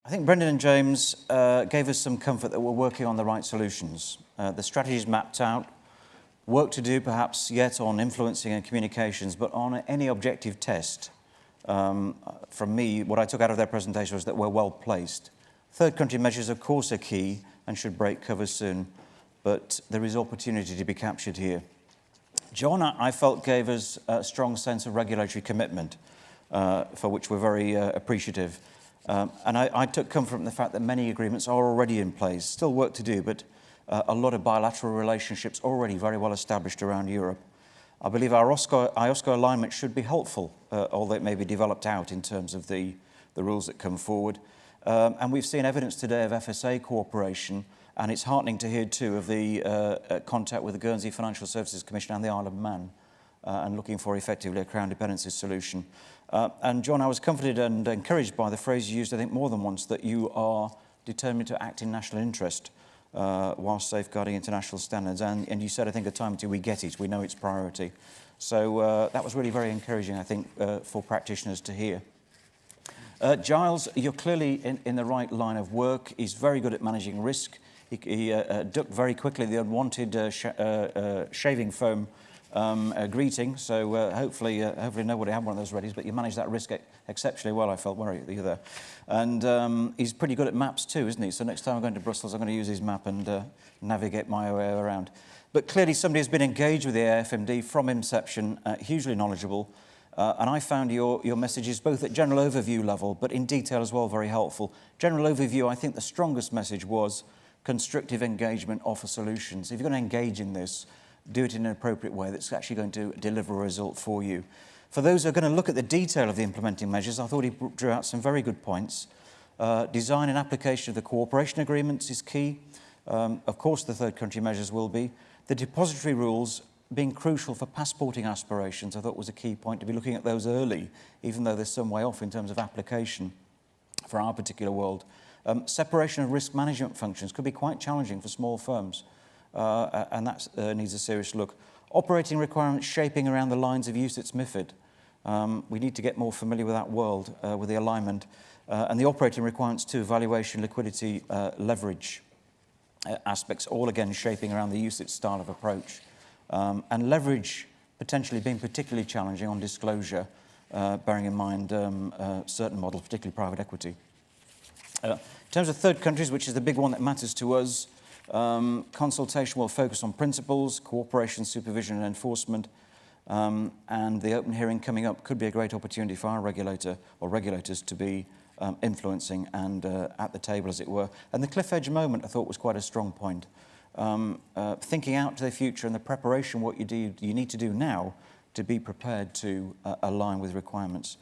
I think Brendan and James gave us some comfort that we're working on the right solutions. The strategy is mapped out, work to do perhaps yet on influencing and communications, but on any objective test, from me, what I took out of their presentation was that we're well placed. Third country measures, of course, are key and should break cover soon, but there is opportunity to be captured here. John, I felt, gave us a strong sense of regulatory commitment, for which we're very appreciative. And I took comfort from the fact that many agreements are already in place. Still work to do, but a lot of bilateral relationships already very well established around Europe. I believe our IOSCO alignment should be helpful, although it may be developed out in terms of the rules that come forward. And we've seen evidence today of FSA cooperation, and it's heartening to hear too of the contact with the Guernsey Financial Services Commission and the Isle of Man, and looking for effectively a Crown dependency solution. And John, I was comforted and encouraged by the phrase you used, I think, more than once, that you are determined to act in national interest whilst safeguarding international standards. And you said, I think, a time or two, we get it, we know it's priority. So that was really very encouraging, I think, for practitioners to hear. Giles, you're clearly in the right line of work. He's very good at managing risk. He ducked very quickly the unwanted shaving foam greeting, so hopefully nobody had one of those ready, but you managed that risk exceptionally well, I felt, weren't you there? And he's pretty good at maps too, isn't he? So next time I'm going to Brussels, I'm going to use his map and navigate my way around. But clearly somebody who's been engaged with the AIFMD from inception, hugely knowledgeable, and I found your messages both at general overview level, but in detail as well, very helpful. General overview, I think the strongest message was constructive engagement, offer solutions. If you're going to engage in this, do it in an appropriate way that's actually going to deliver a result for you. For those who are going to look at the detail of the implementing measures, I thought he drew out some very good points. Design and application of the cooperation agreements is key. Of course, the third country measures will be. The depository rules being crucial for passporting aspirations, I thought was a key point, to be looking at those early, even though there's some way off in terms of application for our particular world. Separation of risk management functions could be quite challenging for small firms. And that needs a serious look. Operating requirements shaping around the lines of UCITS MiFID. We need to get more familiar with that world, with the alignment. And the operating requirements too, valuation, liquidity, leverage aspects, all again shaping around the UCITS style of approach. And leverage potentially being particularly challenging on disclosure, bearing in mind certain models, particularly private equity. In terms of third countries, which is the big one that matters to us, consultation will focus on principles, cooperation, supervision and enforcement, and the open hearing coming up could be a great opportunity for our regulator or regulators to be influencing and at the table, as it were. And the cliff edge moment, I thought, was quite a strong point. Thinking out to the future and the preparation, what you need to do now to be prepared to align with requirements.